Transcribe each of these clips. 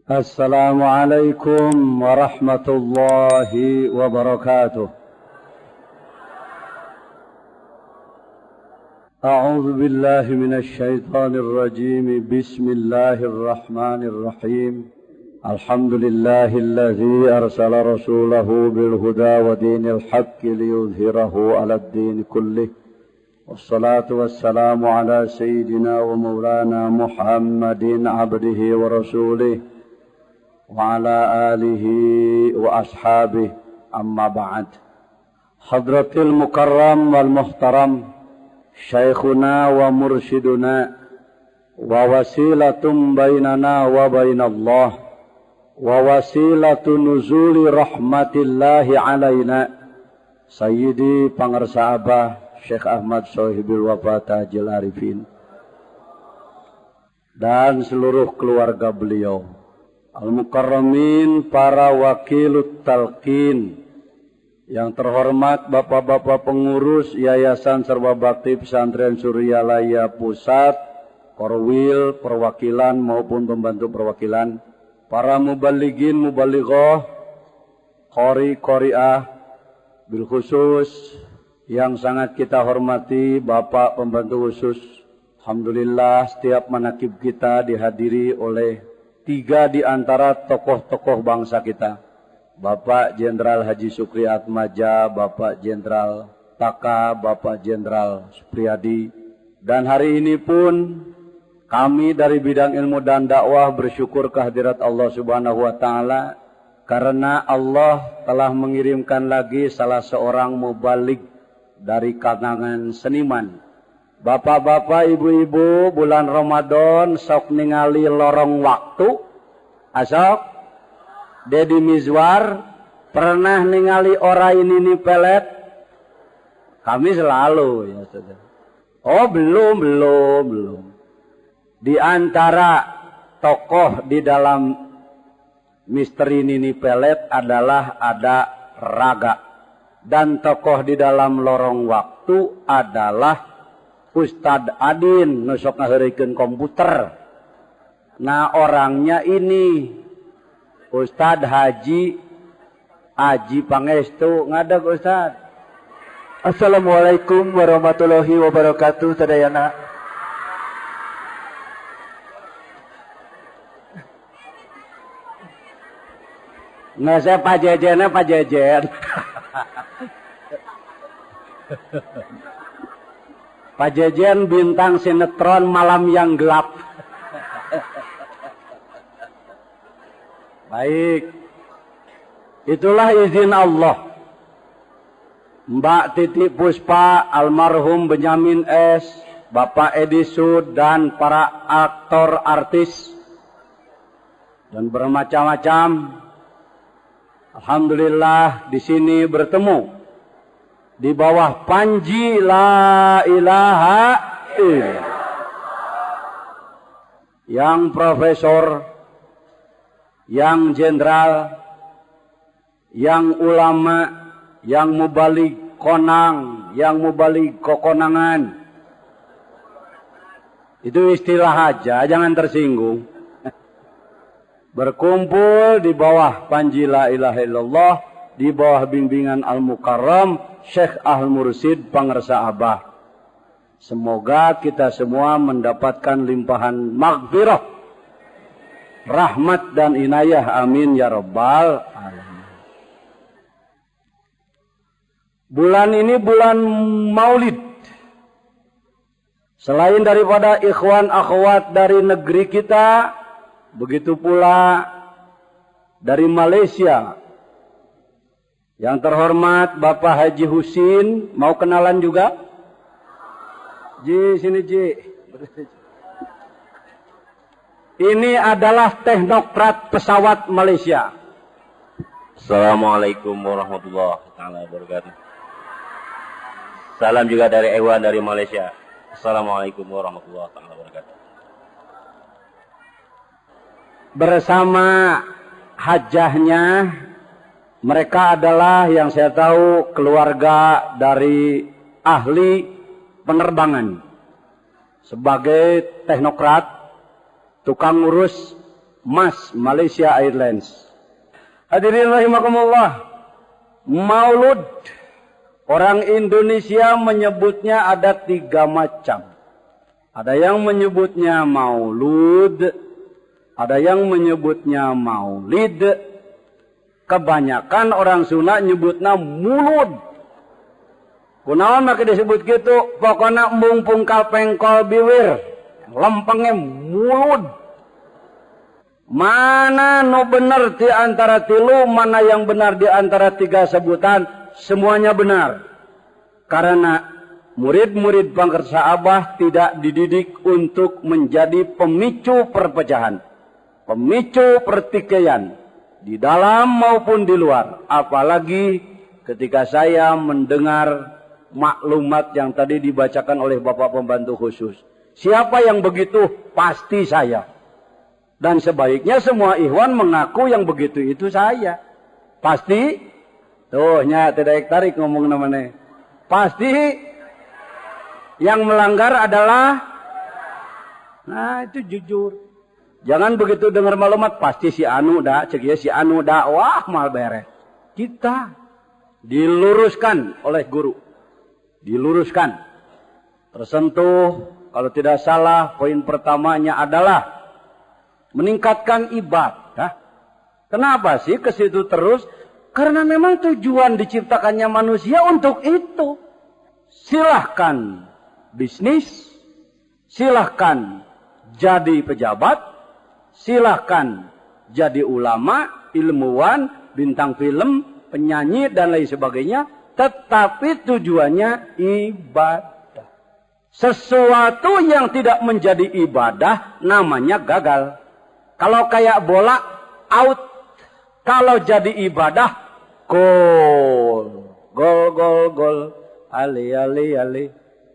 السلام عليكم ورحمة الله وبركاته. أعوذ بالله من الشيطان الرجيم. بسم الله الرحمن الرحيم. الحمد لله الذي أرسل رسوله بالهدى ودين الحق ليظهره على الدين كله، والصلاة والسلام على سيدنا ومولانا محمد عبده ورسوله وعلى آله وأصحابه. أما بعد. حضرة المكرم والمحترم شيخنا ومرشدنا ووسيلة بيننا وبين الله ووسيلة نزول رحمة الله علينا Sayyidi Pangarsa Abah Syekh Ahmad Sohibul Wafa Tajil Arifin dan seluruh keluarga beliau, Al-Mukarramin, para wakilut talqin, yang terhormat bapak-bapak pengurus Yayasan Serba Bakti Pesantren Suryalaya Pusat, Korwil, perwakilan maupun pembantu perwakilan, para mubalighin, mubalighah, qori, qori'ah, bil khusus yang sangat kita hormati Bapak Pembantu Khusus. Alhamdulillah setiap manakib kita dihadiri oleh 3 di antara tokoh-tokoh bangsa kita. Bapak Jenderal Haji Sukri Atmaja, Bapak Jenderal Taka, Bapak Jenderal Supriyadi. Dan hari ini pun kami dari bidang ilmu dan dakwah bersyukur kehadirat Allah Subhanahu wa Ta'ala, karena Allah telah mengirimkan lagi salah seorang mubaligh dari kalangan seniman. Bapak-bapak, ibu-ibu, bulan Ramadan sok ningali lorong waktu. Asok Dedi Mizwar pernah ningali ora ini pelet? Kami selalu ya saudara. Oh belum. Di antara tokoh di dalam misteri Nini Pelet adalah ada Raga, dan tokoh di dalam lorong waktu adalah Ustadz Adin nusok ngaheurikeun komputer. Nah orangnya ini Ustadz Haji Pangestu. Ngadeg Ustadz. Assalamualaikum warahmatullahi wabarakatuh. Sadayana nggak, saya Pak Jejen. Pak Jejen bintang sinetron Malam yang Gelap. Baik, itulah izin Allah. Mbak Titi Puspa, almarhum Benyamin S, Bapak Edi Sud, dan para aktor artis dan bermacam-macam. Alhamdulillah di sini bertemu di bawah panji la ilaha illallah. Yang profesor, yang jenderal, yang ulama, yang mubaligh konang, yang mubaligh kokonangan. Itu istilah aja, jangan tersinggung. Berkumpul di bawah panji la ilaha illallah, di bawah bimbingan Al-Mukarram Syekh Al-Mursid Pangarsa Abah. Semoga kita semua mendapatkan limpahan maghfirah, rahmat dan inayah, amin ya rabbal alamin. Bulan ini bulan Maulid. Selain daripada ikhwan akhwat dari negeri kita, begitu pula dari Malaysia. Yang terhormat Bapak Haji Husin, mau kenalan juga? Ji, sini Ji. Ini adalah teknokrat pesawat Malaysia. Assalamualaikum warahmatullahi wabarakatuh. Salam juga dari Ewan dari Malaysia. Assalamualaikum warahmatullahi wabarakatuh. Bersama hajahnya, mereka adalah yang saya tahu keluarga dari ahli penerbangan. Sebagai teknokrat, tukang urus Mas Malaysia Airlines. Hadirin rahimakumullah. Maulud. Orang Indonesia menyebutnya ada 3 macam. Ada yang menyebutnya maulud. Ada yang menyebutnya maulid. Kebanyakan orang Sunda nyebutnya mulud. Kunaon maka disebut gitu? Pokoknya embung pungkal pengkol biwir. Lempengnya mulud. Mana no benar di antara tilu, mana yang benar di antara 3 sebutan, semuanya benar. Karena murid-murid Bangkersa Abah tidak dididik untuk menjadi pemicu perpecahan, pemicu pertikaian, di dalam maupun di luar. Apalagi ketika saya mendengar maklumat yang tadi dibacakan oleh Bapak Pembantu Khusus. Siapa yang begitu? Pasti saya. Dan sebaiknya semua ikhwan mengaku yang begitu itu saya. Pasti. Tuh, nya tidak tarik ngomong namanya. Pasti yang melanggar adalah. Nah, itu jujur. Jangan begitu dengar maklumat. Pasti si Anu dah. Cekia si Anu dah. Wah, mal beres. Kita diluruskan oleh guru. Diluruskan. Tersentuh. Kalau tidak salah, poin pertamanya adalah meningkatkan ibadah. Kenapa sih ke situ terus? Karena memang tujuan diciptakannya manusia untuk itu. Silahkan bisnis, silahkan jadi pejabat, silahkan jadi ulama, ilmuwan, bintang film, penyanyi dan lain sebagainya. Tetapi tujuannya ibadah. Sesuatu yang tidak menjadi ibadah namanya gagal. Kalau kayak bola, out. Kalau jadi ibadah, gol. Gol, gol, gol. Ali, ali, ali.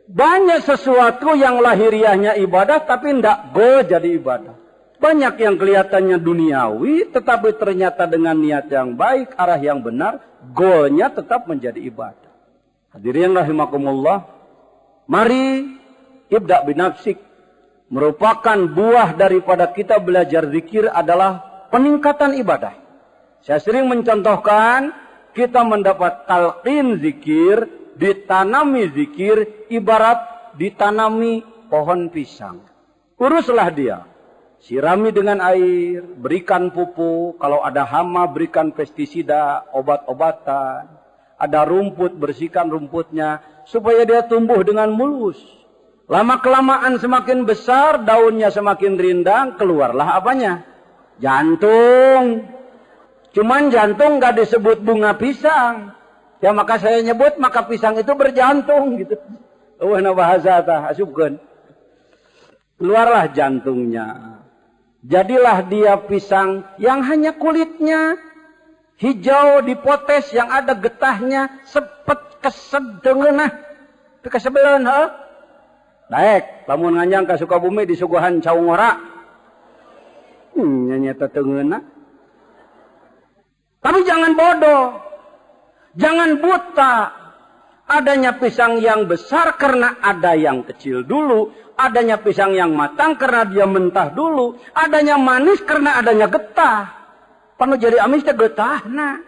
Banyak sesuatu yang lahiriahnya ibadah, tapi tidak gol jadi ibadah. Banyak yang kelihatannya duniawi, tetapi ternyata dengan niat yang baik, arah yang benar, golnya tetap menjadi ibadah. Hadirin rahimakumullah. Mari, ibda' binafsik. Merupakan buah daripada kita belajar zikir adalah peningkatan ibadah. Saya sering mencontohkan, kita mendapat talqin zikir, ditanami zikir, ibarat ditanami pohon pisang. Uruslah dia. Sirami dengan air, berikan pupuk, kalau ada hama berikan pestisida, obat-obatan. Ada rumput, bersihkan rumputnya, supaya dia tumbuh dengan mulus. Lama-kelamaan semakin besar, daunnya semakin rindang, keluarlah apanya? Jantung. Cuman jantung gak disebut bunga pisang. Ya maka saya nyebut, maka pisang itu berjantung gitu. Nah bahasa tah, asupkeun. Keluarlah jantungnya. Jadilah dia pisang yang hanya kulitnya hijau dipotes, yang ada getahnya, sepet kesedengenah. Tapi kesebelan, ha? Naik, lamun nganjang ka Sukabumi di Suguhan Caungora. Nyata tengeuna. Tapi jangan bodoh. Jangan buta. Adanya pisang yang besar karena ada yang kecil dulu. Adanya pisang yang matang karena dia mentah dulu. Adanya manis karena adanya getah. Panu jadi amis teh getahna.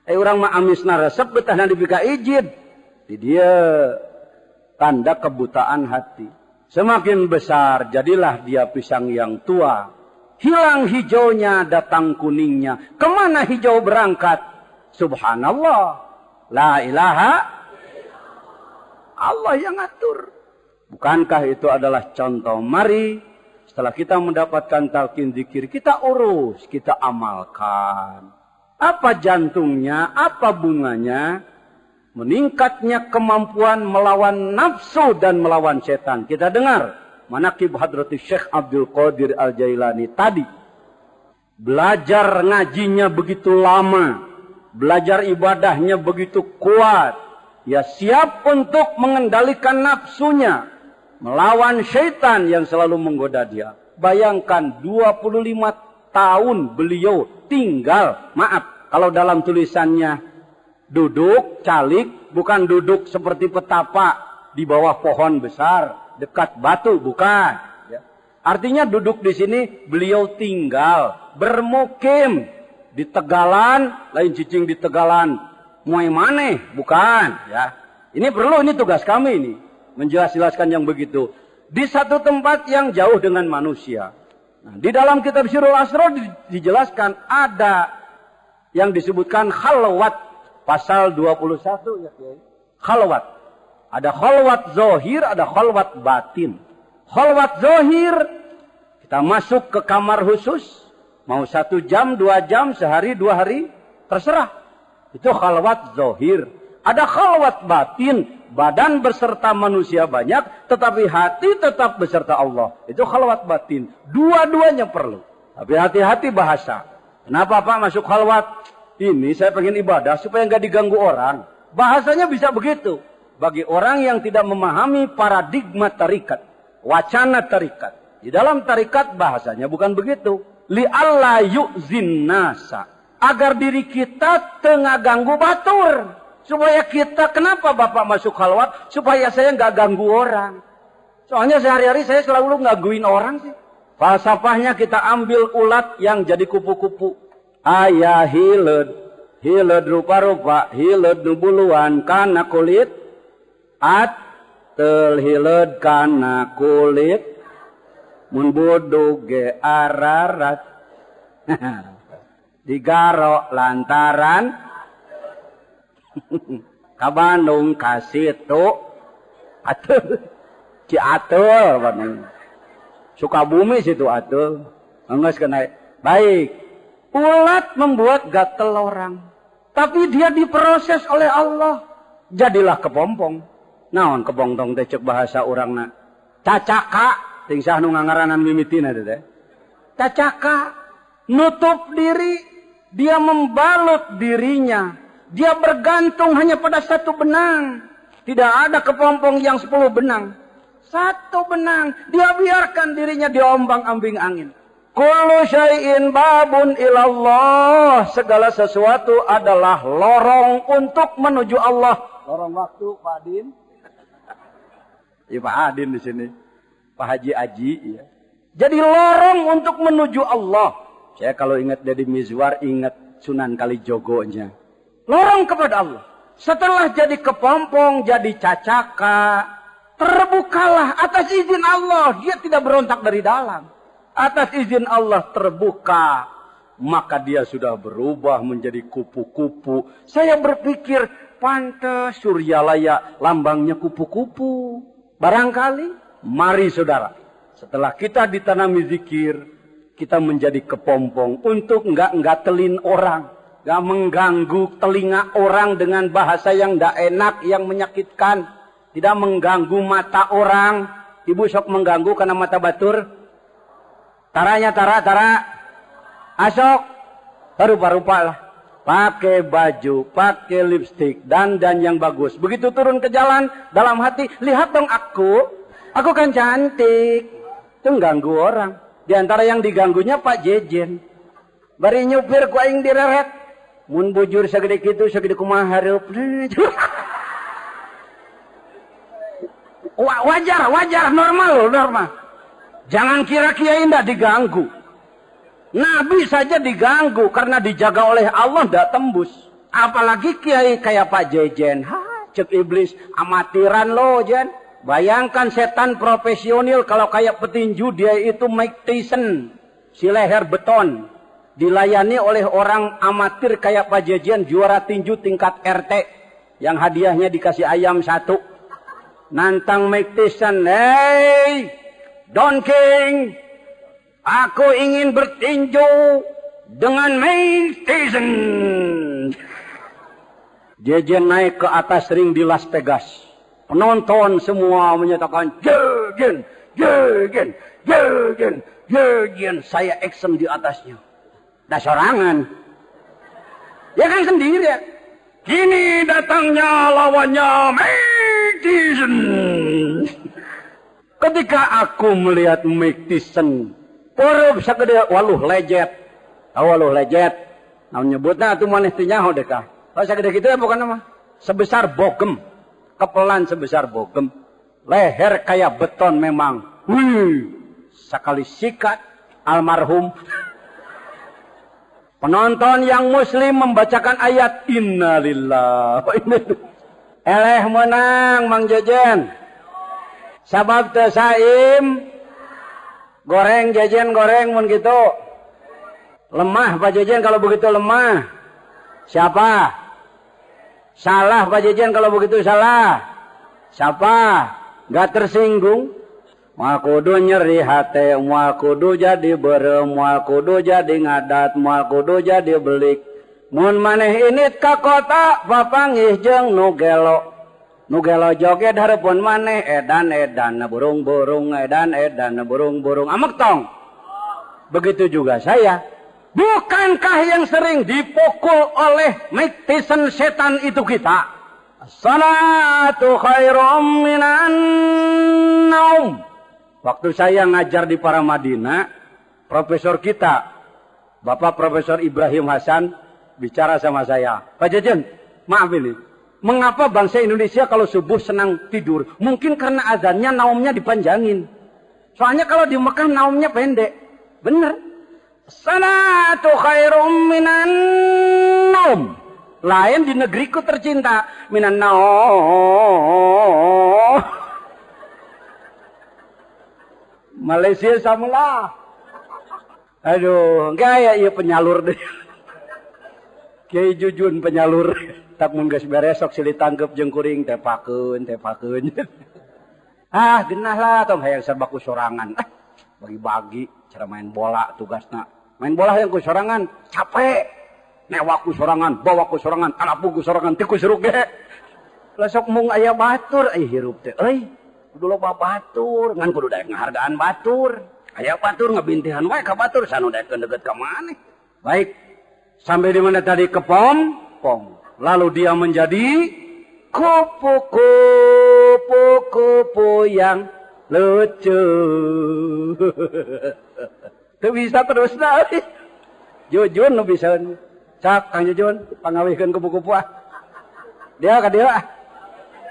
Urang mah amisna resep getahna dibika ijid. Di dia tanda kebutaan hati. Semakin besar jadilah dia pisang yang tua. Hilang hijaunya, datang kuningnya. Kemana hijau berangkat? Subhanallah. La ilaha. Allah yang atur. Bukankah itu adalah contoh? Mari setelah kita mendapatkan talqin zikir, kita urus, kita amalkan. Apa jantungnya? Apa bunganya? Meningkatnya kemampuan melawan nafsu dan melawan setan. Kita dengar manaqib Hadratus Syekh Abdul Qadir Al-Jailani tadi. Belajar ngajinya begitu lama. Belajar ibadahnya begitu kuat. Ya siap untuk mengendalikan nafsunya. Melawan syaitan yang selalu menggoda dia. Bayangkan 25 tahun beliau tinggal. Maaf kalau dalam tulisannya duduk, calik, bukan duduk seperti petapa di bawah pohon besar, dekat batu, bukan. Ya. Artinya duduk di sini beliau tinggal, bermukim di Tegalan, lain cicing di Tegalan. Muai maneh, bukan ya. Ini perlu, ini tugas kami ini, menjelaskan yang begitu. Di satu tempat yang jauh dengan manusia. Nah, di dalam kitab Syirul Asrar dijelaskan ada yang disebutkan khalwat pasal 21 ya, khalwat. Ada khalwat zahir, ada khalwat batin. Khalwat zahir, kita masuk ke kamar khusus, mau 1 jam, 2 jam, sehari, 2 hari, terserah. Itu khalwat zahir. Ada khalwat batin, badan beserta manusia banyak, tetapi hati tetap beserta Allah. Itu khalwat batin. Dua-duanya perlu. Tapi hati-hati bahasa. Kenapa Pak masuk khalwat? Ini saya pengen ibadah supaya nggak diganggu orang. Bahasanya bisa begitu. Bagi orang yang tidak memahami paradigma tarikat, wacana tarikat. Di dalam tarikat bahasanya bukan begitu. Li'alla yu'zin nasa. Agar diri kita tengah ganggu batur. Supaya kita, kenapa Bapak masuk khalwat? Supaya saya nggak ganggu orang. Soalnya sehari-hari saya selalu ngangguin orang sih. Falsafahnya kita ambil ulat yang jadi kupu-kupu. Ayah hiled. Hiled rupa-rupa. Hiled nubuluan kana kulit. Tel hiled kana kulit. Mun bodoh ge ararat. Digaro lantaran. Ka Bandung ka situ atuh Ciatul Sukabumi situ atuh geus kena baik. Ulat membuat gatel orang, tapi dia diproses oleh Allah, jadilah kepompong. Naon kepompong teh ceuk bahasa urangna cacaka, ting sah nu ngangaranan mimitina teh. Cacaka nutup diri, dia membalut dirinya. Dia bergantung hanya pada 1 benang. Tidak ada kepompong yang 10 benang. 1 benang. Dia biarkan dirinya diombang-ambing angin. Kullu syai'in babun ilallah. Segala sesuatu adalah lorong untuk menuju Allah. Lorong waktu, Pak Adin. Ya Pak Adin di sini. Pak Haji Aji. Ya. Jadi lorong untuk menuju Allah. Saya kalau ingat Deddy Mizwar, ingat Sunan Kalijogonya. Lorong kepada Allah. Setelah jadi kepompong, jadi cacaka, terbukalah atas izin Allah. Dia tidak berontak dari dalam. Atas izin Allah terbuka. Maka dia sudah berubah menjadi kupu-kupu. Saya berpikir, pantas Suryalaya lambangnya kupu-kupu. Barangkali, mari saudara. Setelah kita ditanami zikir, kita menjadi kepompong untuk enggak telin orang. Gak mengganggu telinga orang dengan bahasa yang tidak enak, yang menyakitkan. Tidak mengganggu mata orang. Ibu sok mengganggu karena mata batur. Taranya tara. Asok. Rupa-rupa lah. Pakai baju, pakai lipstik, dandan yang bagus. Begitu turun ke jalan, dalam hati, lihat dong aku. Aku kan cantik. Itu mengganggu orang. Di antara yang diganggunya Pak Jejen. Bari nyupir ku aing direret. Mun bujur sagede kitu sagede kumaha hareup. Wajar, normal. Jangan kira kiai ndak diganggu. Nabi saja diganggu karena dijaga oleh Allah ndak tembus. Apalagi kiai kayak Pak Jejen. Cek iblis amatiran lo, Jen. Bayangkan setan profesional kalau kayak petinju dia itu Mike Tyson, si leher beton. Dilayani oleh orang amatir kayak Pak Jejen, juara tinju tingkat RT. Yang hadiahnya dikasih ayam 1. Nantang Mike Tyson, hey, Don King, aku ingin bertinju dengan Mike Tyson. Jejen naik ke atas ring di Las Vegas. Penonton semua menyatakan, Jejen, saya action di atasnya. Dah sorangan. Ya kan sendiri ya. Kini datangnya lawannya Mike Tyson. Ketika aku melihat Mike Tyson, perup sagede waluh lejet. Waluh lejet. Nah nyebutnya atuh maneh teh nyaho deh kah. Kalau sagede kitu ya bukan nama. Sebesar bogem. Kepelan sebesar bogem. Leher kayak beton memang. Sekali sikat almarhum. Penonton yang muslim membacakan ayat innalillah wa inna ilaihi. Eleh menang Mang Jejen. Sabab teu saim goreng Jejen goreng mun gitu. Lemah Pak Jejen kalau begitu lemah. Siapa? Salah Pak Jejen kalau begitu salah. Siapa? Gak tersinggung. Moal kudu nyeri hate, moal kudu jadi berem, moal kudu jadi ngadat, moal kudu jadi belik. Mun maneh init ka kota, papanggih jeung nu gelo. Nu gelo joget hareupeun maneh edan-edan burung-burung, edan-edan burung-burung. Amek tong. Begitu juga saya. Bukankah yang sering dipukul oleh Mike Tyson setan itu kita? As-salatu khairum minan naum. Waktu saya ngajar di Paramadina, profesor kita, Bapak Profesor Ibrahim Hasan, bicara sama saya. Pak Jejen, maaf ini. Mengapa bangsa Indonesia kalau subuh senang tidur? Mungkin karena azannya naumnya dipanjangin. Soalnya kalau di Mekah naumnya pendek. Bener. Salatu khairum minan naum. Lain di negeriku tercinta. Minan naum. Malaysia samalah. Aduh, gaya iya penyalur deh. Kiai Jujun penyalur. Tak mun geus beres sok silih tangkep jeung kuring tepakeun. Genah lah tong hayang serba ku sorangan. Bagi-bagi cara main bola tugasna. Main bola yang ku sorangan capek. Newak ku sorangan, bawa ku sorangan, anapu ku sorangan, ti ku seruk ge. Lah sok mung aya batur hirup teh euy. Kudu loba batur, ngan kudu daek ngahargaan batur. Aya batur ngabintihan wae ka batur sanu daekeun deukeut ka maneh. Baik. Sampai di mana tadi kepompong. Lalu dia menjadi kupu-kupu yang lucu. Teu bisa terus na. Jujun nu bisa. Cak Kang Jujun pangawihkeun kupu-kupu ah. Dia ka dia.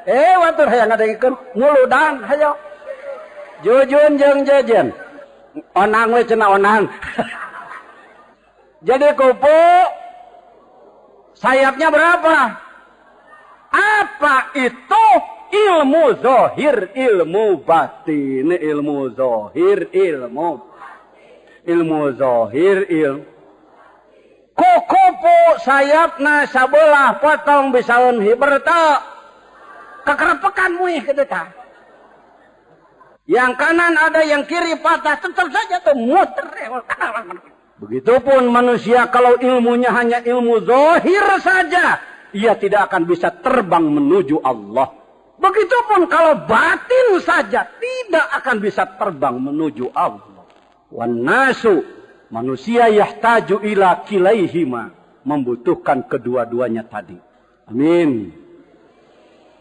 Watur hayang ngadengkeun nguludan hayo. Jujun jeung Jejen. Onang we cenah onang. Jadi kupu sayapnya berapa? Apa itu? Ilmu zahir, ilmu batin, ilmu zahir, ilmu zahir, kupu sayapna sabelah potong bisaeun hiberta. Kekerepekan muih gitu ta. Yang kanan ada, yang kiri patah, tetap saja tuh muter. Begitupun manusia kalau ilmunya hanya ilmu zahir saja, ia tidak akan bisa terbang menuju Allah. Begitupun kalau batin saja tidak akan bisa terbang menuju Allah. Wan nasu, manusia yahtaju ila kilaihima, membutuhkan kedua-duanya tadi. Amin.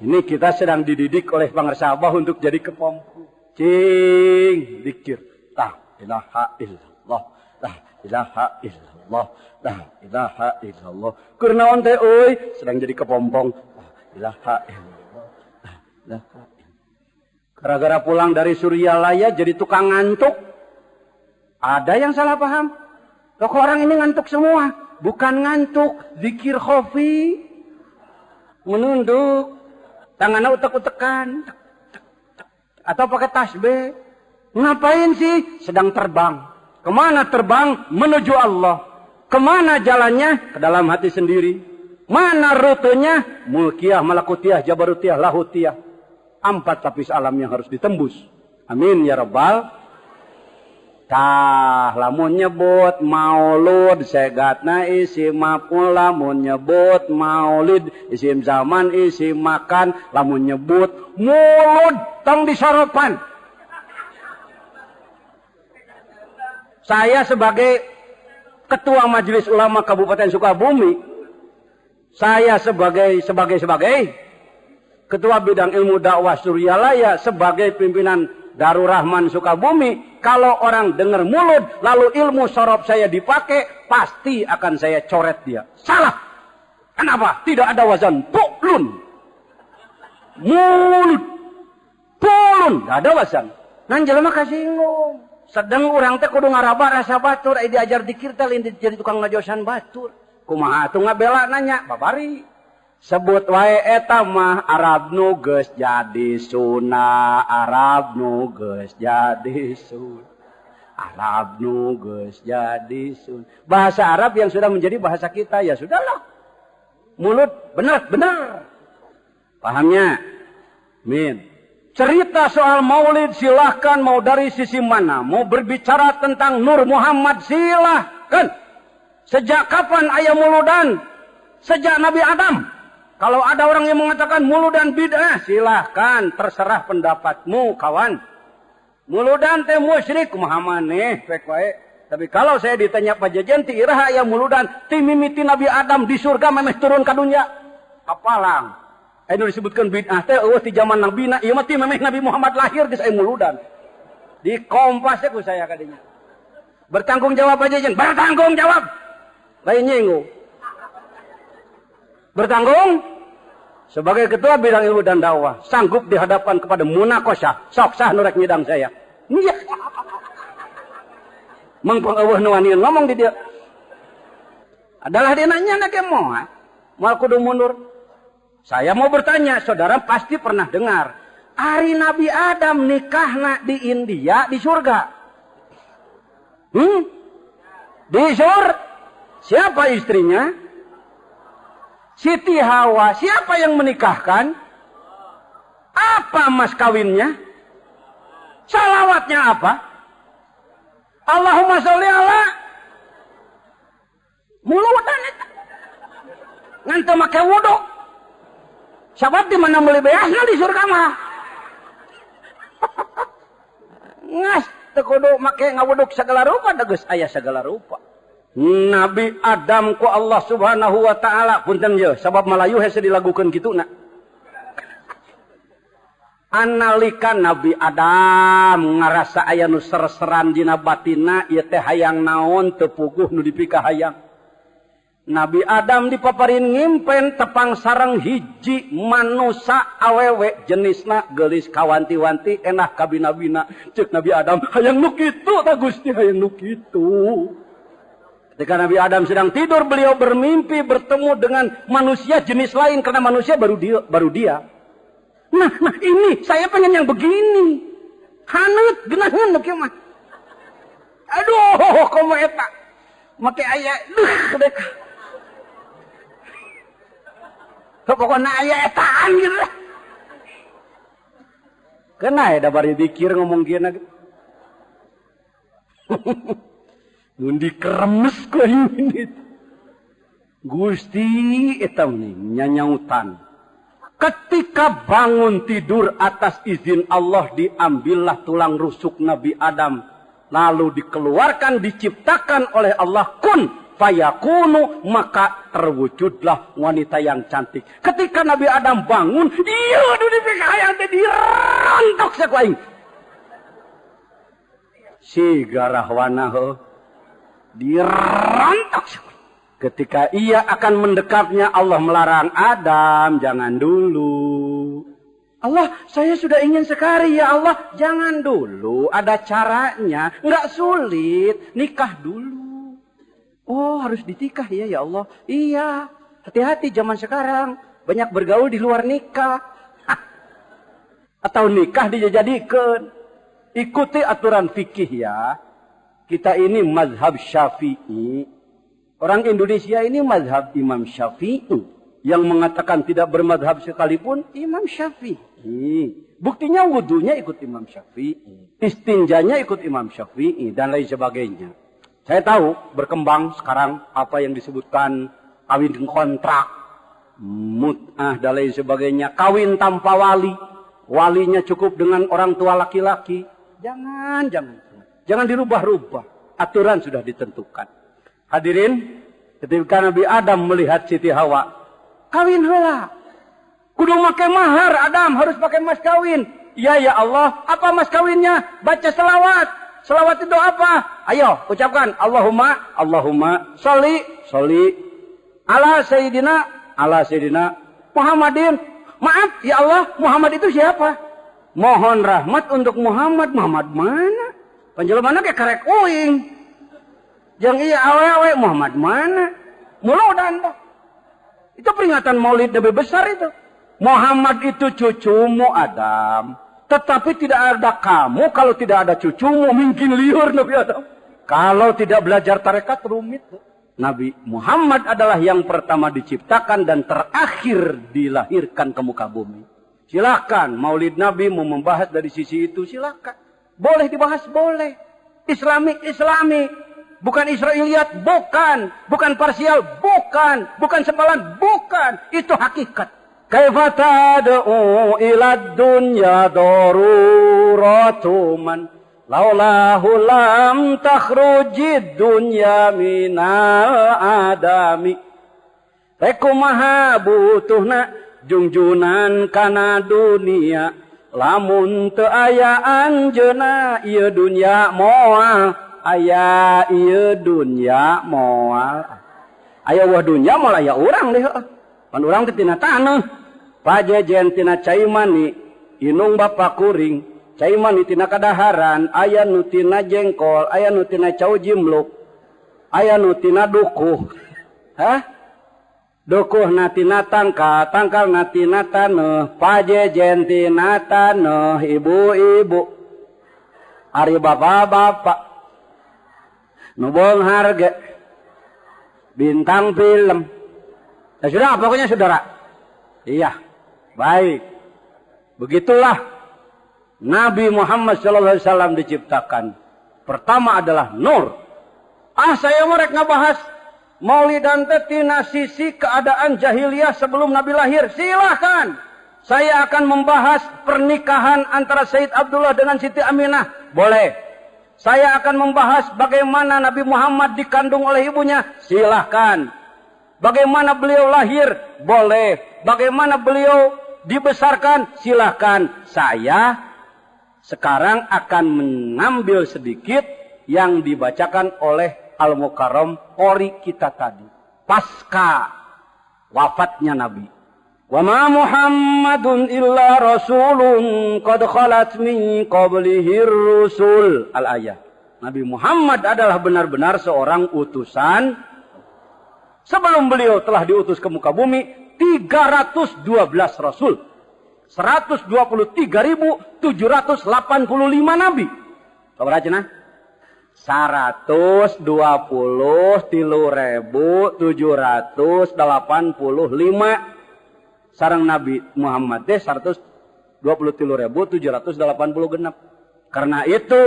Ini kita sedang dididik oleh Bangsa Abah untuk jadi kepompong. Cing, dikir. La ilaha illallah. La ilaha illallah. La ilaha illallah. Kurnaon teh euy, sedang jadi kepompong. La ilaha illallah. La ilaha illallah. Gara-gara pulang dari Suryalaya jadi tukang ngantuk. Ada yang salah paham. Kok orang ini ngantuk semua? Bukan ngantuk, zikir khofi. Menunduk. Tangannya utek-utekan. Atau pakai tasbih. Ngapain sih? Sedang terbang. Kemana terbang? Menuju Allah. Kemana jalannya? Ke dalam hati sendiri. Mana rutenya? Mulkiyah, malakutiyah, jabarutiyah, lahutiyah. 4 lapis alam yang harus ditembus. Amin ya Rabbal. Tah, lamun nyebut maulud segatna isim maf'ul, lamun nyebut maulid isim zaman isim makan, lamun nyebut mulud tong disoropan. Saya sebagai ketua Majelis Ulama Kabupaten Sukabumi, saya sebagai ketua bidang ilmu dakwah Suryalaya, sebagai pimpinan Darul Rahman Sukabumi, kalau orang dengar mulut lalu ilmu sorop saya dipakai, pasti akan saya coret dia. Salah. Kenapa? Tidak ada wazan pu'lun. Mulut. Pu'lun. Tidak ada wazan. Nan jelema kasinggung. Sedang urang teh kudu ngaraba rasa batur, diajar dikir teh lain jadi tukang ngajosan batur. Kumaha atuh ngabela nanya, babari. Sebut wae eta mah Arab nu geus jadi sunah, Arab nu geus jadi sun. Arab nu geus jadi sun. Bahasa Arab yang sudah menjadi bahasa kita, ya sudahlah. Mulut benar. Pahamnya? Min. Cerita soal maulid silahkan, mau dari sisi mana. Mau berbicara tentang Nur Muhammad silahkan. Sejak kapan ayah muludan? Sejak Nabi Adam. Kalau ada orang yang mengatakan muludan bid'ah, silahkan. Terserah pendapatmu, kawan. Muludan teh musyrik, kumaha maneh pek wae. Tapi kalau saya ditanya Pak Jajan, ti iraha aya muludan, ti mimiti Nabi Adam di surga memeh turun ka dunya. Kapalang. Anu disebutkan bid'ah teh eueuh ti zaman nabina, ieu mah ti memeh Nabi Muhammad lahir geus aya muludan. Di kompas ku saya kadinya. Bertanggung jawab Pak Jajan, bertanggung jawab. Lain nyinggung. Bertanggung sebagai ketua bidang ilmu dan dakwah, sanggup dihadapan kepada munakosah, sok sah nurek nyidang saya. Iya. Mangpang eueuh nu wani ngomong di dia. Adalah dia nanya na ke moal kudu mundur. Saya mau bertanya, saudara pasti pernah dengar. Ari Nabi Adam nikahna di India di surga. Di surga. Siapa istrinya? Siti Hawa. Siapa yang menikahkan? Apa mas kawinnya? Salawatnya apa? Allahumma sholli ala muludan eta. Ngan teu make wudu. Sabab di mana meuli beasna di surga mah. Ngas teu kudu make ngawuduk segala rupa, da geus aya segala rupa. Nabi Adam ku Allah Subhanahu wa taala punten ye sabab Malayu hese dilagukeun kituna. Analika Nabi Adam ngarasa aya nu ser-seran dina batinna ieu teh hayang naon teu puguh nu dipika hayang. Nabi Adam dipaparin ngimpen tepang sareng hiji manusa awewe jenisna geulis kawanti-wanti enah kabina-bina. Ceuk Nabi Adam hayang nu kitu ta Gusti, hayang nu kitu. Ketika Nabi Adam sedang tidur, beliau bermimpi bertemu dengan manusia jenis lain karena manusia baru dia. Nah ini saya pengen yang begini. Haneut geunaheun kieu mah. Aduh, komo eta. Make aya dek. Pokokna aya etaan gitu. Kenapa da bari dikir ngomong kieu na. Mun dikeremes ku ini. Gusti eta nyanyautan. Ketika bangun tidur atas izin Allah diambillah tulang rusuk Nabi Adam. Lalu dikeluarkan, diciptakan oleh Allah kun fayakunu, maka terwujudlah wanita yang cantik. Ketika Nabi Adam bangun, iya dunia hayang teh dirontok saku aing. Si garahwana heuh dirontok. Ketika ia akan mendekatnya, Allah melarang Adam, jangan dulu. Allah, saya sudah ingin sekali ya Allah, jangan dulu, ada caranya, nggak sulit, nikah dulu. Oh, harus ditikah ya Allah. Iya, hati-hati zaman sekarang, banyak bergaul di luar nikah. Atau nikah dijadikan. Ikuti aturan fikih ya. Kita ini mazhab Syafi'i. Orang Indonesia ini mazhab Imam Syafi'i. Yang mengatakan tidak bermadhab sekalipun Imam Syafi'i. Buktinya wudunya ikut Imam Syafi'i. Istinjanya ikut Imam Syafi'i. Dan lain sebagainya. Saya tahu berkembang sekarang apa yang disebutkan kawin kontrak. Mut'ah dan lain sebagainya. Kawin tanpa wali. Walinya cukup dengan orang tua laki-laki. Jangan dirubah-rubah. Aturan sudah ditentukan. Hadirin, ketika Nabi Adam melihat Siti Hawa, kawin heula. Kudu make mahar, Adam harus pakai mas kawin. Iya ya Allah, apa mas kawinnya? Baca selawat. Selawat itu apa? Ayo, ucapkan Allahumma sholli ala sayyidina Muhammadin. Maaf ya Allah, Muhammad itu siapa? Mohon rahmat untuk Muhammad. Muhammad mana? Panjelmana kayak karek uing. Yang iya awe-awe Muhammad mana? Muludan dah. Itu peringatan Maulid Nabi besar itu. Muhammad itu cucumu Adam. Tetapi tidak ada kamu kalau tidak ada cucumu. Mungkin liur Nabi Adam. Kalau tidak belajar tarekat rumit. Nabi Muhammad adalah yang pertama diciptakan dan terakhir dilahirkan ke muka bumi. Silakan Maulid Nabi mau membahas dari sisi itu silakan. Boleh dibahas boleh. Islami. Bukan Israiliyat, bukan. Bukan parsial, bukan sebalan, bukan. Itu hakikat. Kaifa tad'u ila dunya daruratu man laulahu lam takhrujid dunya minal adami. Rekumaha butuhna jungjunan kana dunia lamun teu aya anjeunna ieu dunya moal. Aya ieu dunya moal. Aya wah dunya moal aya urang deh. Pan urang teh tina taneuh. Pajejen tina cai mani, inung bapa kuring. Cai mani tina kadaharan, aya nu tina jengkol, aya nu tina cau jimluk. Aya nu tina dukuh. Hah? Dukuh na tina tangkal na tina taneuh, pajejen tina taneuh, ibu-ibu. Ari bapak-bapak. Nubong harga bintang film. Ya sudah, pokoknya saudara. Iya, baik. Begitulah Nabi Muhammad SAW diciptakan. Pertama adalah nur. Saya mau ngebahas Maulidan tina sisi keadaan jahiliyah sebelum Nabi lahir. Silahkan. Saya akan membahas pernikahan antara Sayyid Abdullah dengan Siti Aminah. Boleh. Saya akan membahas bagaimana Nabi Muhammad dikandung oleh ibunya. Silahkan. Bagaimana beliau lahir. Boleh. Bagaimana beliau dibesarkan. Silahkan. Saya sekarang akan mengambil sedikit yang dibacakan oleh Al-Mukarram qori kita tadi. Pasca wafatnya Nabi. Wa ma Muhammadun illa rasulun qad khalat min qablihi rusul. Al-ayat. Nabi Muhammad adalah benar-benar seorang utusan. Sebelum beliau telah diutus ke muka bumi 312 rasul. 123.785 nabi. Sabar aja nah. 123.785 sareng Nabi Muhammad teh 123.786. Karena itu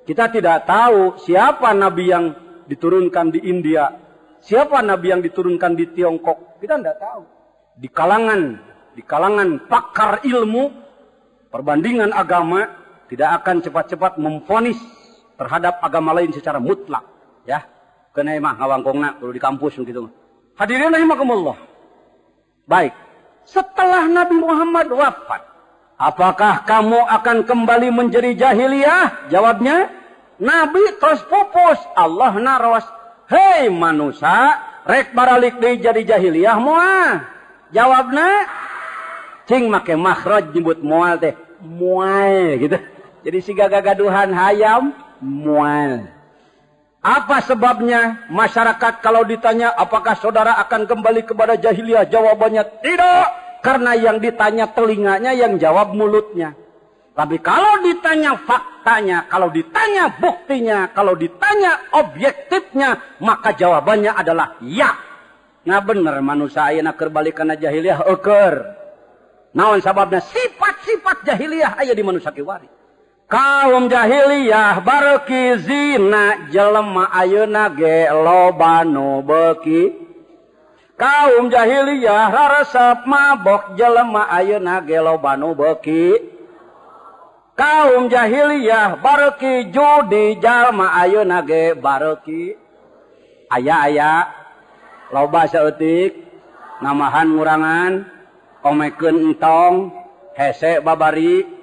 kita tidak tahu siapa nabi yang diturunkan di India, siapa nabi yang diturunkan di Tiongkok. Kita tidak tahu. Di kalangan pakar ilmu perbandingan agama tidak akan cepat-cepat memvonis terhadap agama lain secara mutlak, ya. Kena mah ngawangkongna kalau di kampus gitu. Hadirin rahimakumullah. Baik. Setelah Nabi Muhammad wafat, apakah kamu akan kembali menjadi jahiliyah? Jawabnya, Nabi terus pupus. Allah naros, hei manusia, rek baralik deui jadi jahiliyah moal. Jawabna, cing make makhraj nyebut moal teh, moal gitu. Jadi siga gagaduhan hayam, moal. Apa sebabnya? Masyarakat kalau ditanya apakah saudara akan kembali kepada jahiliyah, jawabannya tidak. Karena yang ditanya telinganya, yang jawab mulutnya. Tapi kalau ditanya faktanya, kalau ditanya buktinya, kalau ditanya objektifnya, maka jawabannya adalah ya. Nah bener manusia ayeuna keur balik kana jahiliyah eukeur. Naon sababna? Sifat-sifat jahiliyah aya di manusia kiwari. Kaum jahiliyah bareki zina jelema ayeuna ge loba nu beuki. Kaum jahiliyah raresep mabok jelema ayeuna ge loba nu beuki. Kaum jahiliyah bareki judi jalma ayeuna ge bareki. Aya loba saeutik namahan ngurangan omekeun entong hese babari.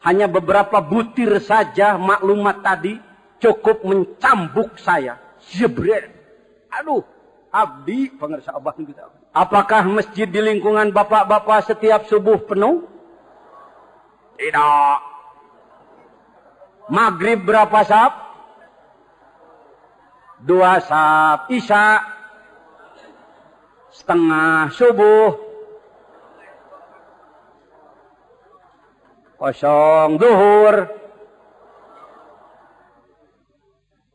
Hanya beberapa butir saja maklumat tadi cukup mencambuk saya. Jebret. Aduh, abdi pengersa abah kita. Apakah masjid di lingkungan bapak-bapak setiap subuh penuh? Tidak. Maghrib berapa sab? 2 sab. Isya setengah. Subuh kosong. Zuhur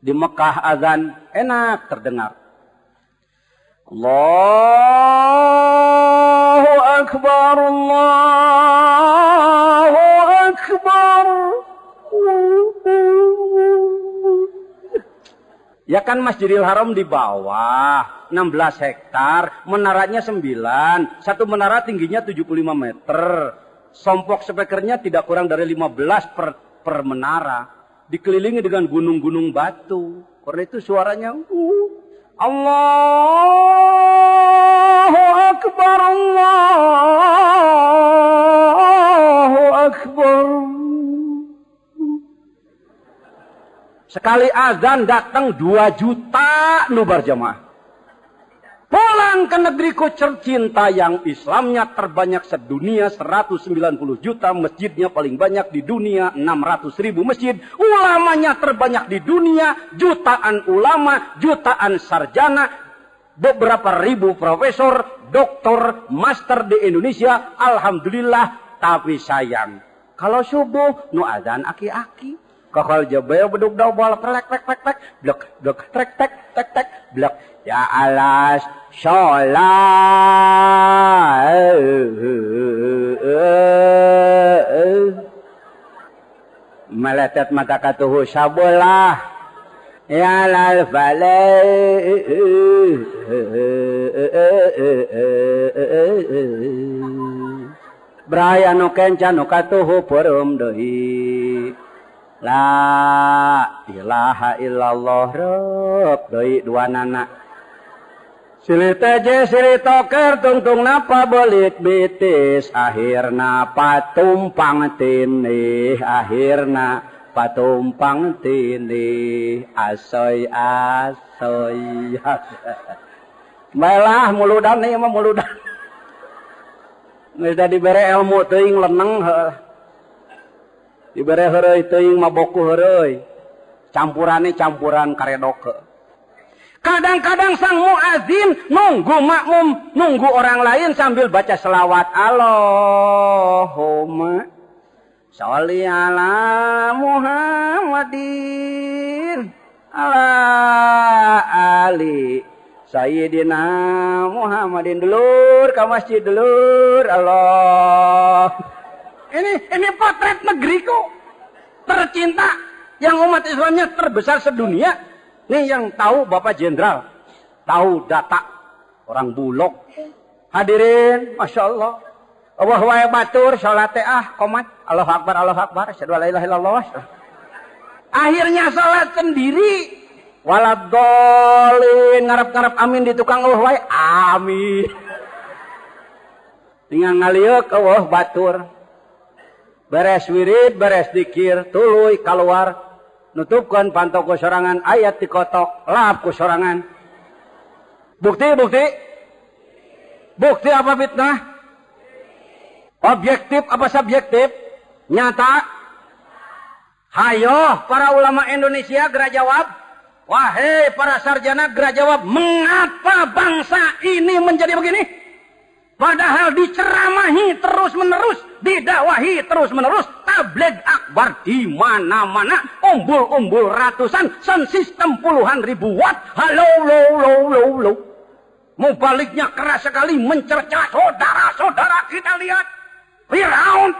di Mekah azan enak terdengar. Allahu Akbar, Allahu Akbar. Ya kan Masjidil Haram di bawah 16 hektar, menaranya 9, satu menara tingginya 75 meter. Sompok speakernya tidak kurang dari 15 per menara. Dikelilingi dengan gunung-gunung batu. Karena itu suaranya Allahu Akbar, Allahu Akbar. Sekali azan datang 2 juta nubar jamaah. Pulang ke negeriku tercinta yang Islamnya terbanyak sedunia 190 juta. Masjidnya paling banyak di dunia 600.000 masjid. Ulamanya terbanyak di dunia. Jutaan ulama, jutaan sarjana. Beberapa ribu profesor, doktor, master di Indonesia. Alhamdulillah. Tapi sayang. Kalau subuh nu azan aki-aki. Kakal jabaya beduk dobol trek trek trek trek blok blok trek trek trek trek blok ya alas sholat meletet mata katuhu sabolah ya lal falai braya nu kencan nu katuhu perum deui. La ilaha illallah rep deui duanana. Silih teje silih toker tungtung napa belit bitis akhirna patumpang tinih akhirna patumpang tinih asoy asoy. Baiklah muludan ieu mah muludan. Geus da dibere ilmu teuing leneng heuh. Dibere heureuy teuing maboku heureuy. Campurane campuran karedoke. Kadang-kadang sang muazin nunggu makmum, nunggu orang lain sambil baca selawat. Allahumma sholli ala Muhammadin ala ali Sayyidina Muhammadin. Dulur ke masjid dulur. Allah. Ini potret negeriku tercinta yang umat Islamnya terbesar sedunia. Nih yang tahu Bapak Jenderal, tahu data orang Bulog. Hadirin, masya Allah. Allah wae batur sholat komat. Allahu Akbar, Allahu Akbar. Asyhadu an la ilaha illallah. Akhirnya sholat sendiri. Waladolin ngarep-ngarep amin di tukang Allah wae. Amin. Tinggal ngaliuk Allah batur. Beres wirid, beres dikir, tuluy keluar, nutupkan pantau ku sorangan, ayat dikotok, lap ku sorangan. Bukti apa fitnah? Objektif apa subjektif? Nyata? Hayo para ulama Indonesia gera jawab. Wahai para sarjana gera jawab. Mengapa bangsa ini menjadi begini? Padahal diceramahi terus-menerus, didakwahi terus-menerus, tabligh akbar di mana-mana, umbul-umbul ratusan, sound system puluhan ribu watt. Halo. Mubaliknya keras sekali mencerca saudara-saudara kita lihat. Firaun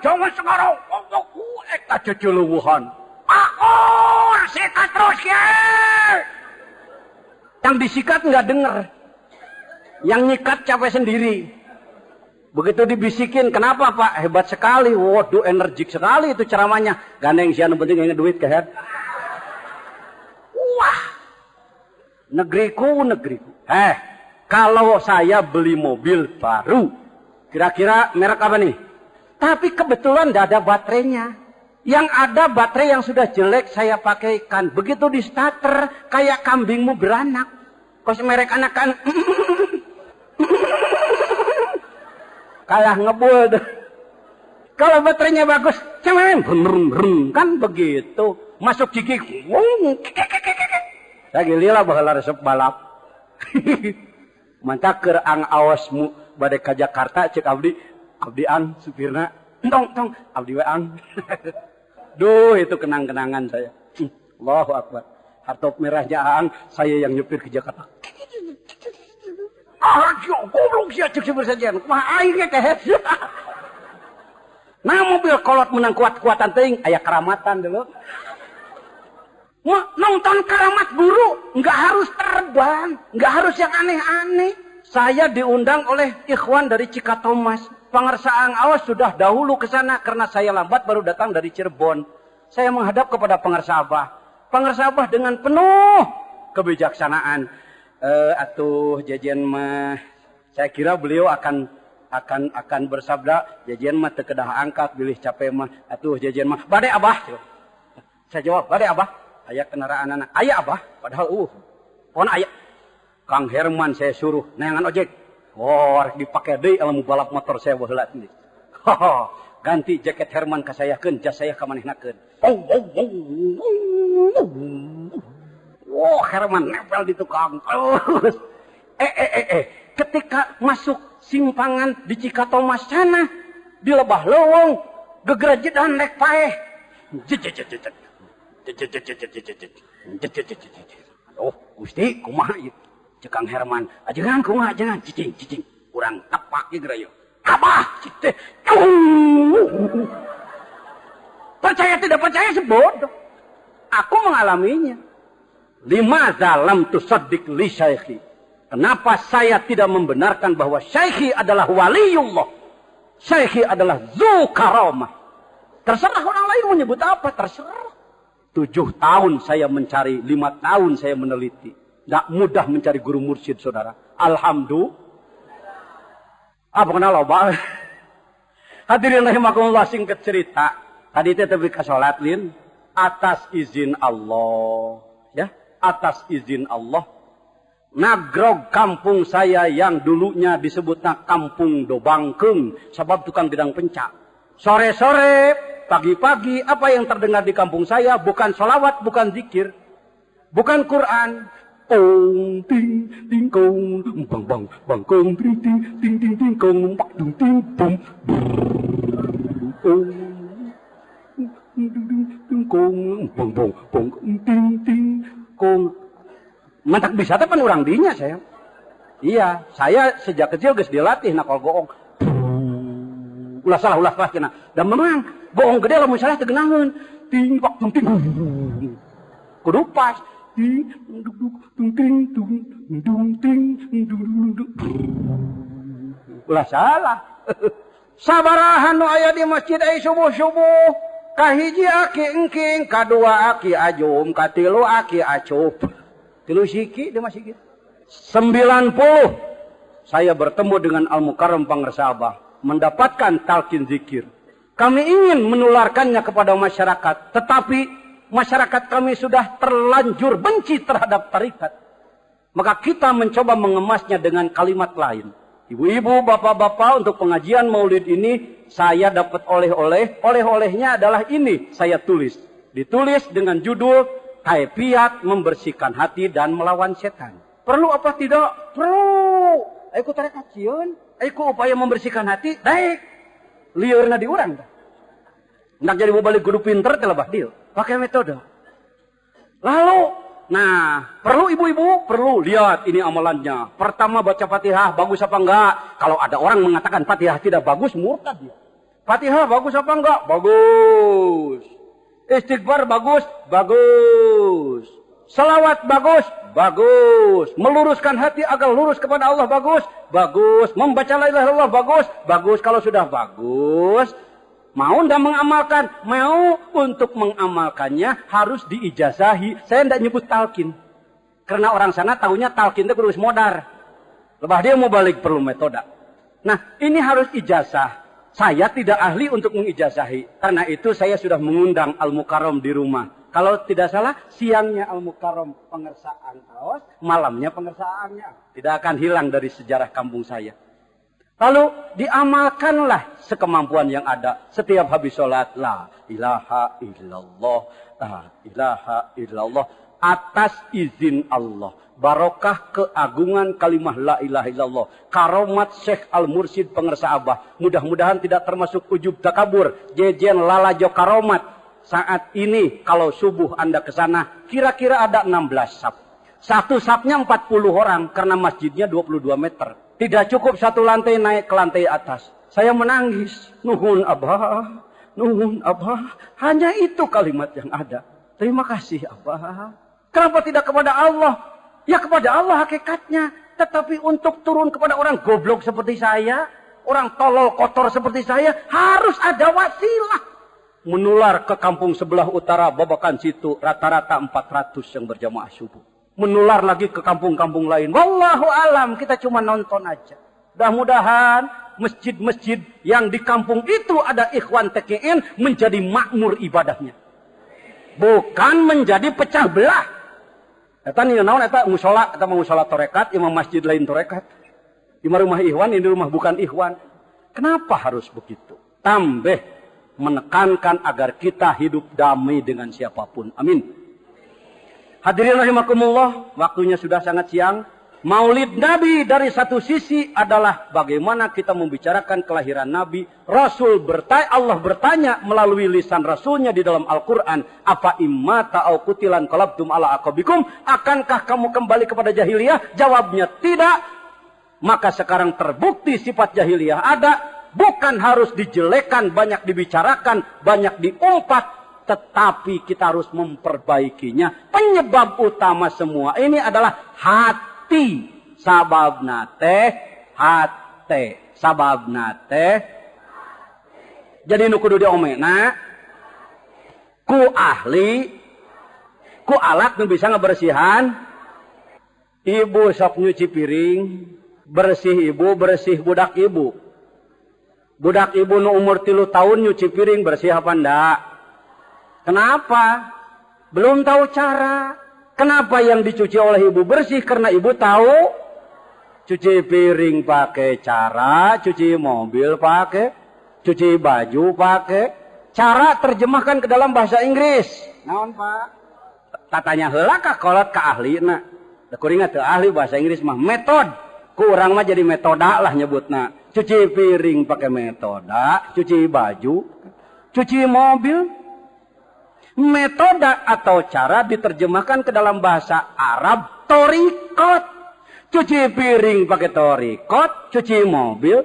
jangan sekarang. Eta ceculuhan. Akor sikat terus ya. Yang disikat nggak dengar. Yang nyikat capek sendiri. Begitu dibisikin, kenapa Pak? Hebat sekali. Waduh, energik sekali itu ceramahnya. Gandeng siapa penting ingat duit keher. Wah. Negeriku. Kalau saya beli mobil baru, kira-kira merek apa nih? Tapi kebetulan tidak ada baterainya. Yang ada baterai yang sudah jelek saya pakaikan. Begitu di starter, kayak kambingmu beranak. Kos merek anakan. Kalah ngebul. Kalau baterainya bagus, cemen, kan begitu. Masuk gigi, saya gila baheula resep balap. Mantap kerang awasmu badai ka Jakarta cek abdian supirna. Tong abdi weang. Duh itu kenang-kenangan saya. Allahu Akbar. Hartop merahnya aang saya yang nyupir ke Jakarta. Goblok sia cek supir saja. Kumaha aing ge teh. Nah mobil kolot menang kuat-kuatan teuing aya keramatan dulu. Nonton keramat guru, nggak harus terbang, nggak harus yang aneh-aneh. Saya diundang oleh ikhwan dari Cikatomas. Pangersaan Awas sudah dahulu ke sana karena saya lambat baru datang dari Cirebon. Saya menghadap kepada Pangersa Abah. Pangersa Abah dengan penuh kebijaksanaan. Atuh jajan mah, saya kira beliau akan bersabda, jajan mah teu kedah angkat, bilih capek mah. Atuh jajan mah, bade Abah. Saya jawab, bade Abah. Aya kendaraan anak, aya Abah, padahal pon aya. Kang Herman saya suruh neangan ojek. Rek dipake deui ilmu balap motor saya baheula teh. Ganti jaket Herman ka sayakeun, jas saya ka manehnakeun. Herman nempel di tukang. Ketika masuk simpangan di Cikatomas sana, di Lebah Leuweung, gegerajedan rek paeh. Oh, Gusti, kumaha ieu? Cekang Herman, ajengan kumaha ajengan? Cicing. Urang tepak ieu geura ieu. Abah, teh. Percaya tidak percaya sebodoh. Aku mengalaminya. Limadza lam tusaddiq li syaikhi? Kenapa saya tidak membenarkan bahwa syaikhi adalah waliullah? Syaikhi adalah zu karamah. Terserah orang lain mau nyebut apa, terserah. 7 tahun saya mencari, 5 tahun saya meneliti. Tidak mudah mencari guru mursyid, saudara. Alhamdulillah. Apa kenal loba? Hadirin rahimakumullah, singkat cerita. Tadi itu tapi kasolat lin atas izin Allah, ya, atas izin Allah. Nagrog kampung saya yang dulunya disebutnya Kampung Dobangkeung, sebab tukang gedang pencak. Sore-sore, pagi-pagi, apa yang terdengar di kampung saya bukan sholawat, bukan zikir, bukan Quran. Kong ting ting kong, bang bang bang kong ting ting ting ting ting kong, pak dung ting bom, kong ting kong, bang bang bang ting ting kong. Mantak bisa tapi orang dinya saya. Iya, saya sejak kecil geus dilatih nakal goong. Ulah salah kena. Dan memang goong gede lamun salah teu geunaheun. Ting pak tung ting. Kudu pas. Ting duk tung ting dung ting dung. Ulah salah. Sabarahan nu aya di masjid ai subuh-subuh. Kahiji aki engking, kadua aki ajum, katilu aki acup. 3 siki di masjid. 90 saya bertemu dengan Al-Mukarram Pangersa Abah, mendapatkan talqin zikir. Kami ingin menularkannya kepada masyarakat, tetapi masyarakat kami sudah terlanjur benci terhadap tarikat. Maka kita mencoba mengemasnya dengan kalimat lain. Ibu-ibu, bapak-bapak, untuk pengajian maulid ini saya dapat oleh-oleh. Oleh-olehnya adalah ini, saya tulis. Ditulis dengan judul Kaifiat membersihkan hati dan melawan setan. Perlu apa tidak? Perlu. Aku tarekat cieun. Aku upaya membersihkan hati. Baik. Liurna di urang. Ndak jadi balik guru pinter teh lebah deul. Pakai metode. Lalu, nah, perlu ibu-ibu? Perlu. Lihat ini amalannya. Pertama baca Fatihah, bagus apa enggak? Kalau ada orang mengatakan Fatihah tidak bagus, murtad dia. Fatihah bagus apa enggak? Bagus. Istighfar bagus, bagus. Salawat bagus, bagus. Meluruskan hati agar lurus kepada Allah bagus, bagus. Membaca la ilaha illallah bagus, bagus. Kalau sudah bagus, mau ndak mengamalkan? Mau. Untuk mengamalkannya harus diijazahi. Saya ndak nyebut talqin. Karena orang sana tahunya talqin itu kudu modar. Lebah dia mau balik perlu metode. Nah, ini harus ijazah. Saya tidak ahli untuk mengijazahi. Karena itu saya sudah mengundang Al-Mukarram di rumah. Kalau tidak salah, siangnya Al-Mukarram pengersaan Awas, malamnya pengersaannya. Tidak akan hilang dari sejarah kampung saya. Lalu diamalkanlah sekemampuan yang ada. Setiap habis sholat, la ilaha illallah, la ilaha illallah. Atas izin Allah. Barokah keagungan kalimah la ilaha illallah. Karomat Syekh Al-Mursyid Pengersa Abah. Mudah-mudahan tidak termasuk ujub takabur. Jejen lalajo karomat. Saat ini kalau subuh Anda ke sana, kira-kira ada 16 saf. Satu safnya 40 orang karena masjidnya 22 meter. Tidak cukup satu lantai naik ke lantai atas. Saya menangis. Nuhun Abah, nuhun Abah. Hanya itu kalimat yang ada. Terima kasih Abah. Kenapa tidak kepada Allah? Ya kepada Allah hakikatnya. Tetapi untuk turun kepada orang goblok seperti saya, orang tolol kotor seperti saya, harus ada wasilah. Menular ke kampung sebelah utara, Babakan situ, rata-rata 400 yang berjamaah subuh. Menular lagi ke kampung-kampung lain. Wallahu alam, kita cuma nonton aja. Mudah-mudahan masjid-masjid yang di kampung itu ada ikhwan TKN menjadi makmur ibadahnya. Bukan menjadi pecah belah. Eta nih naon eta musola, eta musola torekat, imam masjid lain torekat. Imam rumah ikhwan, ini rumah bukan ikhwan. Kenapa harus begitu? Tambah menekankan agar kita hidup damai dengan siapapun. Amin. Hadirin rahimakumullah, waktunya sudah sangat siang. Maulid Nabi dari satu sisi adalah bagaimana kita membicarakan kelahiran Nabi. Allah bertanya melalui lisan Rasulnya di dalam Al-Quran. Apa immata au kutilan qalabtum ala aqabikum? Akankah kamu kembali kepada jahiliyah? Jawabnya tidak. Maka sekarang terbukti sifat jahiliyah ada. Bukan harus dijelekan, banyak dibicarakan, banyak diumpat. Tetapi kita harus memperbaikinya. Penyebab utama semua ini adalah hati. Sababna teh hati. Sababna teh. Jadi nu kudu diomena ku ahli, ku alat nu bisa ngabersihan. Ibu sok nyuci piring, bersih ibu, bersih budak ibu. Budak ibu nu umur 3 tahun nyuci piring bersih apa ndak? Kenapa? Belum tahu cara. Kenapa yang dicuci oleh ibu bersih? Karena ibu tahu. Cuci piring pakai cara, cuci mobil pakai, cuci baju pakai. Cara terjemahkan ke dalam bahasa Inggris. Naon Pak? Katanya heula ka kolot ka ahlina. Da kuring teu ahli bahasa Inggris mah metode. Ku urang mah jadi metoda lah nyebutna. Cuci piring pakai metoda, cuci baju, cuci mobil. Metode atau cara diterjemahkan ke dalam bahasa Arab torikot. Cuci piring pakai torikot, cuci mobil,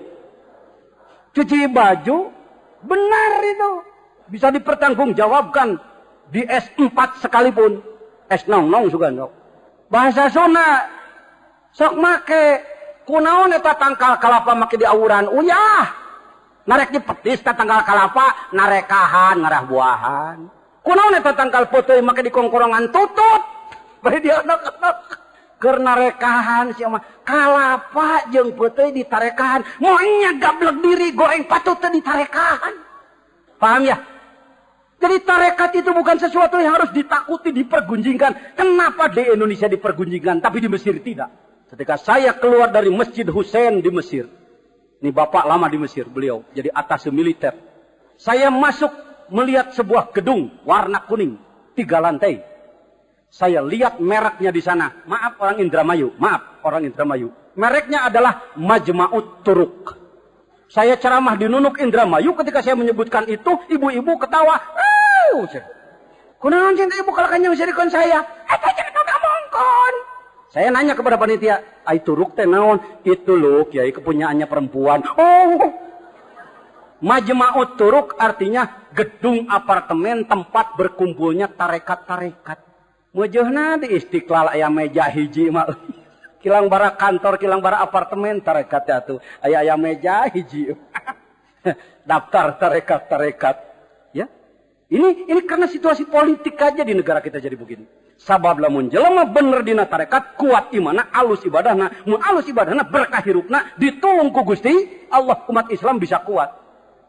cuci baju. Benar itu. Bisa dipertanggungjawabkan di S4 sekalipun. S0 juga sok. Bahasa Sunda sok make kunaon eta tangkal kalapa make di awuran uyah. Narek dipetis ka tangkal kalapa narekahan ngarah buahan. Kunaon eta tangkal peuteui make di kongkorongan tutut. Bari dia anak-anak keur narekahan sia mah kalapa jeung peuteui ditarekahan. Moingnya gablek diri goreng patut teh ditarekahan. Paham ya? Jadi tarekat itu bukan sesuatu yang harus ditakuti, dipergunjingkan. Kenapa di Indonesia dipergunjingkan tapi di Mesir tidak? Ketika saya keluar dari Masjid Hussein di Mesir. Ini bapak lama di Mesir beliau jadi atas militer. Saya masuk melihat sebuah gedung warna kuning, 3 lantai. Saya lihat mereknya di sana. Maaf orang Indramayu. Mereknya adalah Majma'ut Turuk. Saya ceramah di Nunuk Indramayu, ketika saya menyebutkan itu, ibu-ibu ketawa. Kunaon cinta ibu kalau kanjeng sirikon saya? Eta cerita mongkon. Saya nanya kepada panitia, "Ai Turuk teh naon?" "Itu loh, kiai kepunyaannya perempuan." Oh. Majma'ut Turuk artinya gedung apartemen tempat berkumpulnya tarekat-tarekat. Mujeuhna di Istiqlal aya meja hiji mah. Kilang bara kantor, kilang bara apartemen tarekat atuh. Aya meja hiji. Daftar tarekat-tarekat. Ya. Ini karena situasi politik aja di negara kita jadi begini. Sabab lamun jelema bener dina tarekat kuat imana alus ibadahna. Mun alus ibadahna berkah hirupna ditulung ku Gusti Allah umat Islam bisa kuat.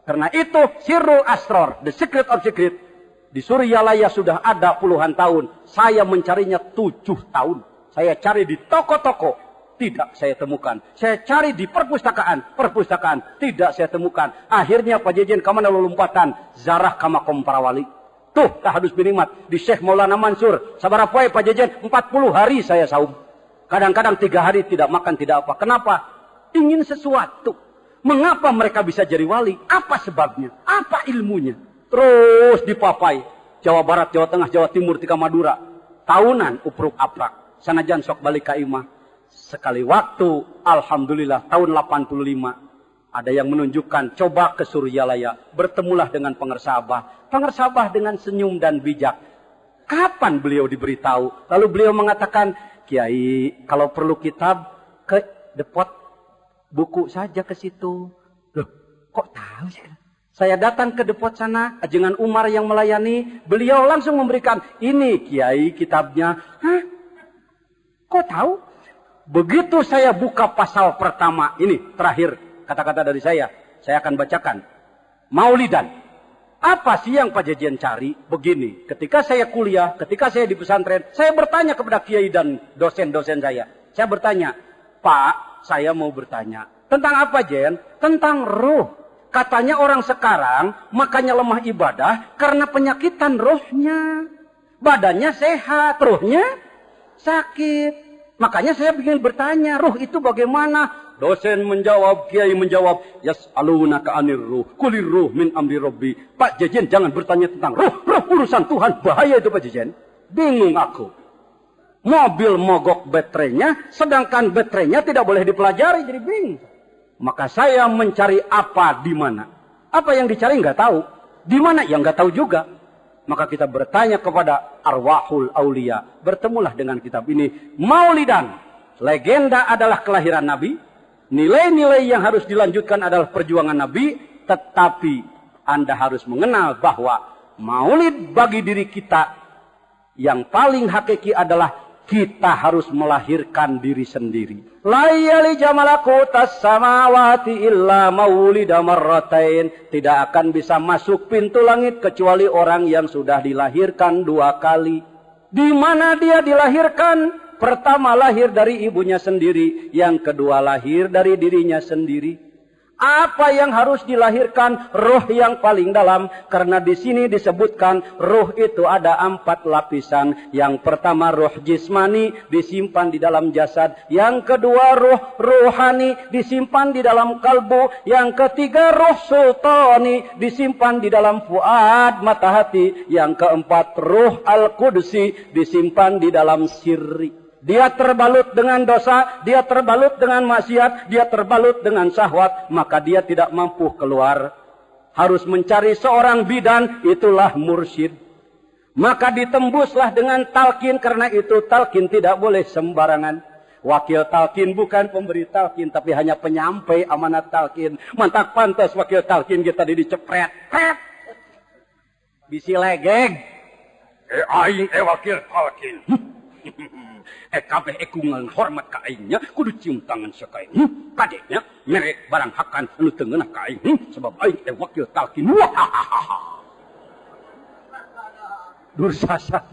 Karena itu Sirrul Asror, the secret of secret, di Suryalaya sudah ada puluhan tahun. Saya mencarinya 7 tahun. Saya cari di toko-toko. tidak saya temukan. Saya cari di perpustakaan, tidak saya temukan. Akhirnya Pak Jejen kamana lompatan, zarah kama komparawali. Tuh, tahadus binimat di Syekh Maulana Mansur. Sabara poe Pak Jejen, 40 hari saya saum. Kadang-kadang 3 hari tidak makan, tidak apa. Kenapa? Ingin sesuatu. Mengapa mereka bisa jadi wali? Apa sebabnya? Apa ilmunya? Terus dipapai. Jawa Barat, Jawa Tengah, Jawa Timur, tika Madura. Tahunan upruk aprak. Sanajan sok balik ka imah. Sekali waktu, alhamdulillah tahun 85. Ada yang menunjukkan, coba ke Suryalaya. Bertemulah dengan Pengersa Abah. Pengersa Abah dengan senyum dan bijak. Kapan beliau diberitahu? Lalu beliau mengatakan, Kiai, kalau perlu kitab, ke depot buku saja ke situ. Loh, kok tahu sih? Saya datang ke depot sana, ajengan Umar yang melayani, beliau langsung memberikan, ini Kiai kitabnya. Hah? Kok tahu? Begitu saya buka pasal pertama, ini terakhir kata-kata dari saya akan bacakan. Maulidan. Apa sih yang Pak Jejen cari? Begini, ketika saya kuliah, ketika saya di pesantren, saya bertanya kepada kiai dan dosen-dosen saya. Saya bertanya, Pak, saya mau bertanya. Tentang apa, Jen? Tentang ruh. Katanya orang sekarang makanya lemah ibadah karena penyakitan ruhnya. Badannya sehat, ruhnya sakit. Makanya saya ingin bertanya, ruh itu bagaimana? Dosen menjawab, kiai menjawab, yas'alunaka 'anir ruh, qulir ruh min amri rabbi. Pak Jejen jangan bertanya tentang ruh urusan Tuhan, bahaya itu Pak Jejen. Bingung aku. Mobil mogok baterainya, sedangkan baterainya tidak boleh dipelajari, jadi bingung. Maka saya mencari apa di mana. Apa yang dicari nggak tahu. Di mana yang nggak tahu juga. Maka kita bertanya kepada arwahul aulia. Bertemulah dengan kitab ini. Maulidan. Legenda adalah kelahiran Nabi. Nilai-nilai yang harus dilanjutkan adalah perjuangan Nabi. Tetapi Anda harus mengenal bahwa maulid bagi diri kita yang paling hakiki adalah kita harus melahirkan diri sendiri. La yalija malakutas samawati illa maulida marratain. Tidak akan bisa masuk pintu langit kecuali orang yang sudah dilahirkan 2 kali. Di mana dia dilahirkan? Pertama lahir dari ibunya sendiri, yang kedua lahir dari dirinya sendiri. Apa yang harus dilahirkan? Ruh yang paling dalam. Karena di sini disebutkan ruh itu ada 4 lapisan. Yang pertama ruh jismani disimpan di dalam jasad. Yang kedua ruh ruhani disimpan di dalam kalbu. Yang ketiga ruh sultani disimpan di dalam fuad mata hati. Yang keempat ruh al-qudsi disimpan di dalam sirri. Dia terbalut dengan dosa, dia terbalut dengan maksiat, dia terbalut dengan syahwat, maka dia tidak mampu keluar. Harus mencari seorang bidan, itulah mursyid. Maka ditembuslah dengan talqin, karena itu talqin tidak boleh sembarangan. Wakil talqin bukan pemberi talqin, tapi hanya penyampai amanat talqin. Mantap pantas wakil talqin kita dicepret. Bisi legeg. Aing wakil talqin. Kabeh ekungan hormat ka aingnya kudu cium tangan sakaing. Kadenya merek barang hakan anu teu ngeunah ka aing sebab aing wakil talqin. Dursasa.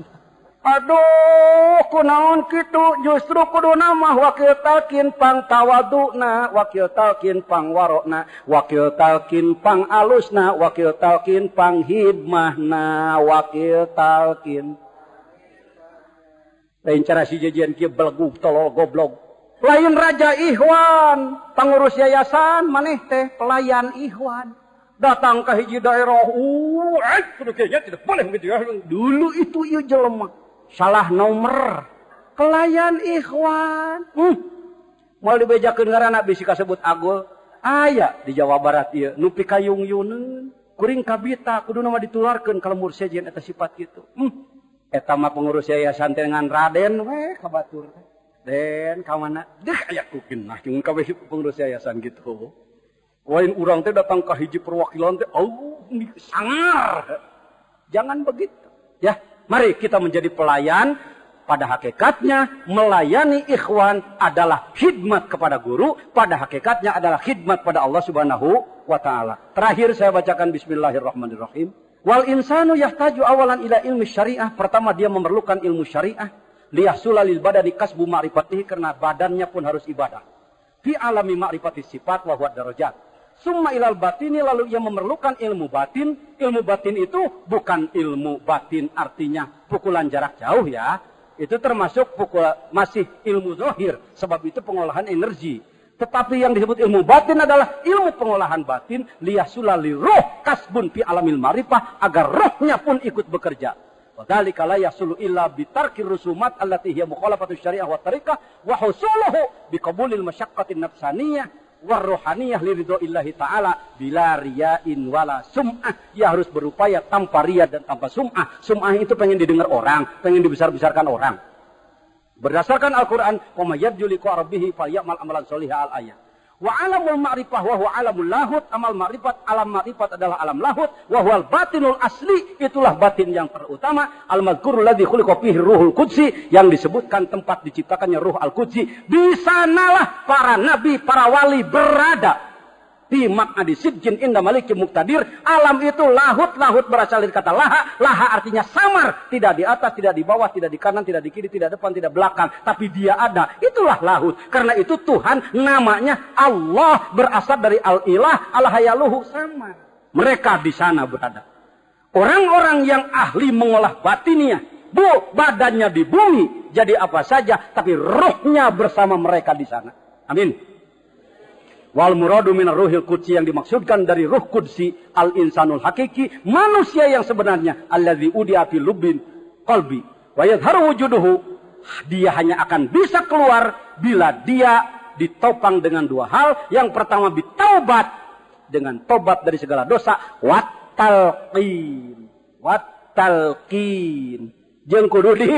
Aduh, kunaon kitu? Justru kuduna mah wakil talqin pang tawaduna, wakil talqin pang warokna, wakil talqin pang alusna, wakil talqin pang hidmahna, wakil talqin. Lain cara si Jejen kia belgu tolol goblok. Lain Raja Ikhwan, pengurus yayasan, maneh teh pelayan Ikhwan. Datang ke hiji daerah, tidak boleh begitu ya. Dulu itu ieu jelema salah nomor. Pelayan Ikhwan. Moal dibejakeun ngaranna bisi kasebut Agul. Aya di Jawa Barat ieu nu pikayung-yuneun. Kuring kabita kuduna mah ditularkeun ka lemur sejen eta sifat kitu. Eta mah pengurus yayasan dengan Raden weh kabatur. Den ka mana? Deh aya kukin nah jeung kabeh pengurus yayasan gitu. Lain urang teh datang ka hiji perwakilan teh sangar. Jangan begitu. Ya, mari kita menjadi pelayan. Pada hakikatnya melayani ikhwan adalah khidmat kepada guru, pada hakikatnya adalah khidmat pada Allah Subhanahu wa taala. Terakhir saya bacakan bismillahirrahmanirrahim. Wal insanu yahtaju awalan ila ilmi syariah. Pertama dia memerlukan ilmu syariah. Liyahsulalil badani kasbu ma'rifatihi, karena badannya pun harus ibadah. Fi alami ma'rifati sifat wa huwa darajat. Summa ilal batini, lalu ia memerlukan ilmu batin. Ilmu batin itu bukan ilmu batin artinya pukulan jarak jauh ya. Itu termasuk masih ilmu zahir, sebab itu pengolahan energi. Tetapi yang disebut ilmu batin adalah ilmu pengolahan batin. Liyahsulali roh kasbun fi alamil ma'rifah, agar rohnya pun ikut bekerja. Wadzalika la yahsulu illa bitarkir rusumat allati hiya mukhalafatu syariah wa tariqah wa husuluhu biqabulil masyaqqatin nafsaniyah war ruhaniyah liridhoillahi ta'ala bila riya'in wala sum'ah. Dia harus berupaya tanpa riya dan tanpa sum'ah. Sum'ah itu pengen didengar orang, pengen dibesar-besarkan orang. Berdasarkan Al-Quran, wa may yarju liqa rabbih falyamal amalan sholihan al-ayat. Wa alamul ma'rifah wa huwa alamul lahut. Amal ma'rifat, alam ma'rifat adalah alam lahut. Wa huwal batinul asli, itulah batin yang terutama. Al-mazkurul ladzi khuliqa fihi ruhul qudsi, yang disebutkan tempat diciptakannya ruh al-qudsi. Di sanalah para nabi, para wali berada. Di maq'adi sidqin inda malikin muqtadir. Alam itu lahut, lahut berasal dari kata laha. Laha artinya samar, tidak di atas, tidak di bawah, tidak di kanan, tidak di kiri, tidak depan, tidak belakang, tapi dia ada. Itulah lahut. Karena itu Tuhan namanya Allah, berasal dari al-ilah, al-hayaluhu, samar. Mereka di sana berada. Orang-orang yang ahli mengolah batinnya, badannya di bumi jadi apa saja, tapi rohnya bersama mereka di sana. Amin. Wal muradu minar ruhil qudsi, yang dimaksudkan dari ruh qudsi al insanul hakiki, manusia yang sebenarnya, alladzi udia fi lubbin qalbi wa yadhharu wujuduhu, dia hanya akan bisa keluar bila dia ditopang dengan dua hal. Yang pertama bitaubat, dengan tobat dari segala dosa, wat talqin jeung kudu di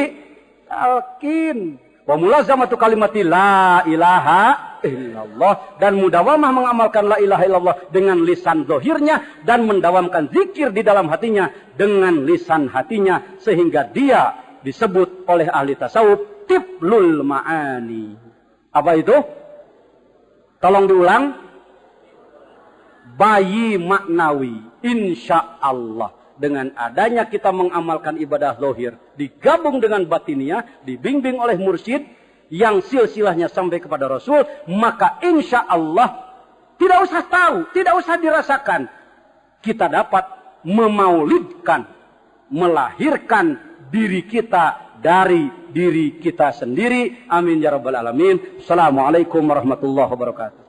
talqin. Wa mulazamatu kalimati la ilaha illallah, dan mudawamah mengamalkan la ilaha illallah dengan lisan zahirnya, dan mendawamkan zikir di dalam hatinya dengan lisan hatinya, sehingga dia disebut oleh ahli tasawuf tiblul ma'ani. Apa itu? Tolong diulang. Bayi maknawi, insya Allah. Dengan adanya kita mengamalkan ibadah zahir, digabung dengan batiniah, dibimbing oleh mursyid yang silsilahnya sampai kepada Rasul, maka insya Allah tidak usah tahu, tidak usah dirasakan, kita dapat memaulidkan, melahirkan diri kita dari diri kita sendiri. Amin ya rabbal alamin. Assalamualaikum warahmatullahi wabarakatuh.